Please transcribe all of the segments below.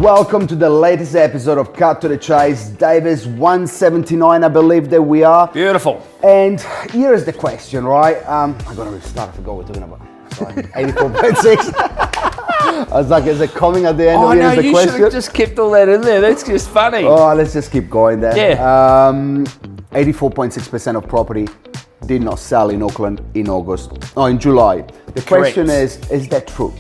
Welcome to the latest episode of Cut to the Chase. Davis 179, I believe that we are. Beautiful. And here is the question, right? I'm gonna restart. I forgot what we're talking about. Sorry, 84.6. I was like, is it coming at the end? Oh of no, the you question? should have just kept all that in there. That's just funny. Oh, let's just keep going there. Yeah. 84.6% of property did not sell in Auckland in July. The question is that true?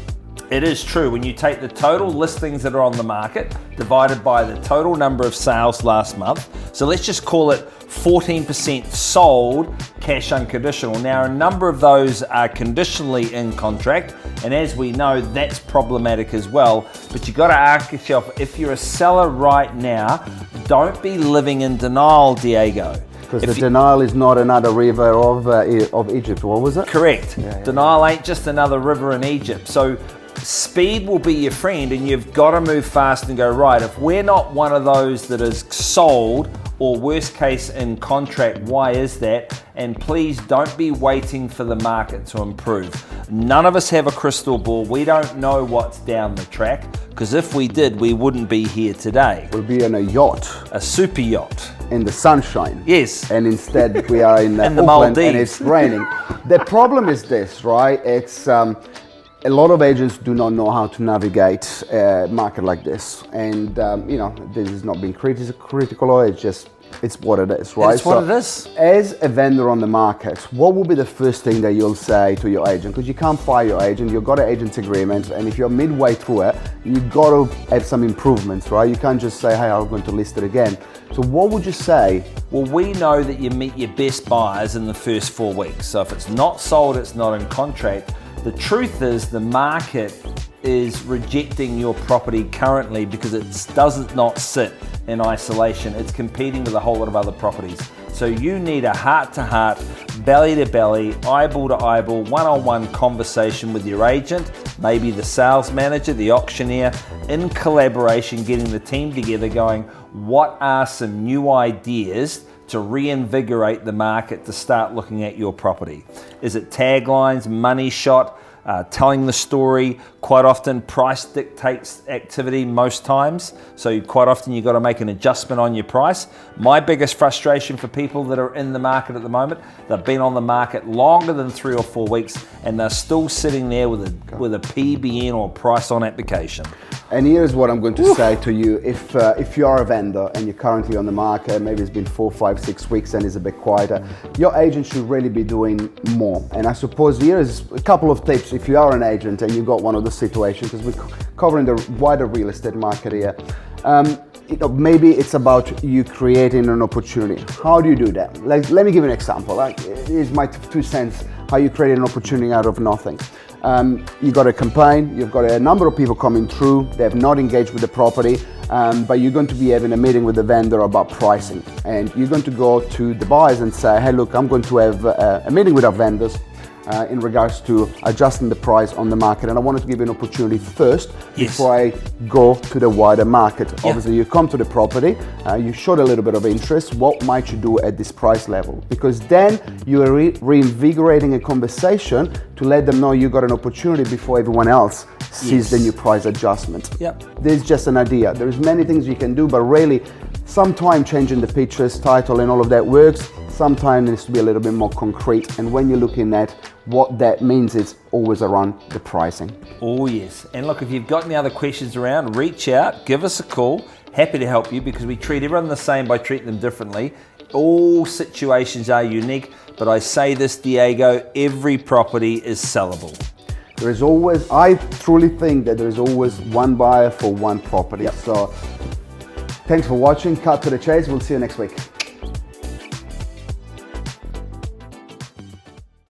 It is true. When you take the total listings that are on the market divided by the total number of sales last month, so let's just call it 14% sold cash unconditional. Now, a number of those are conditionally in contract, and as we know, that's problematic as well. But you've got to ask yourself, if you're a seller right now, don't be living in denial, Diego. Because the denial is not another river of Egypt. What was it? Correct. Denial ain't just another river in Egypt. So speed will be your friend, and you've got to move fast and go, right, if we're not one of those that is sold or worst case in contract, why is that? And please don't be waiting for the market to improve. None of us have a crystal ball. We don't know what's down the track, because if we did, we wouldn't be here today. We'll be in a yacht. A super yacht. In the sunshine. Yes. And instead we are in, in the Auckland Maldives. And it's raining. The problem is this, right? It's a lot of agents do not know how to navigate a market like this. And this is not being critical, or it's what it is, right? It's what it is. As a vendor on the market, what will be the first thing that you'll say to your agent? Because you can't fire your agent, you've got an agent's agreement, and if you're midway through it, you've got to have some improvements, right? You can't just say, hey, I'm going to list it again. So what would you say? Well, we know that you meet your best buyers in the first 4 weeks. So if it's not sold, it's not in contract. The truth is the market is rejecting your property currently because it does not sit in isolation. It's competing with a whole lot of other properties. So you need a heart-to-heart, belly-to-belly, eyeball-to-eyeball, one-on-one conversation with your agent, maybe the sales manager, the auctioneer, in collaboration, getting the team together going, what are some new ideas to reinvigorate the market to start looking at your property? Is it taglines, money shot, telling the story? Quite often price dictates activity most times, so quite often you've got to make an adjustment on your price. My biggest frustration for people that are in the market at the moment, they've been on the market longer than 3 or 4 weeks and they're still sitting there with a PBN or price on application. And here's what I'm going to say to you. If you are a vendor and you're currently on the market, maybe it's been 4, 5, 6 weeks and it's a bit quieter, your agent should really be doing more. And I suppose here's a couple of tips if you are an agent and you've got one of those situations, because we're covering the wider real estate market here. Maybe it's about you creating an opportunity. How do you do that? Let me give you an example. Here's my 2 cents, how you create an opportunity out of nothing. You got a campaign, you've got a number of people coming through, they have not engaged with the property, but you're going to be having a meeting with the vendor about pricing. And you're going to go to the buyers and say, hey, look, I'm going to have a meeting with our vendors in regards to adjusting the price on the market. And I wanted to give you an opportunity first before I go to the wider market. Yeah. Obviously, you come to the property, you showed a little bit of interest. What might you do at this price level? Because then you are reinvigorating a conversation to let them know you got an opportunity before everyone else sees the new price adjustment. Yep. This is just an idea. There's many things you can do, but really, sometimes changing the pictures, title, and all of that works. Sometimes it needs to be a little bit more concrete. And when you're looking at what that means, it's always around the pricing. Oh yes. And look, if you've got any other questions around, reach out, give us a call. Happy to help you, because we treat everyone the same by treating them differently. All situations are unique, but I say this, Diego, every property is sellable. There is always, I truly think that there is always one buyer for one property. Yep. So thanks for watching. Cut to the Chase. We'll see you next week.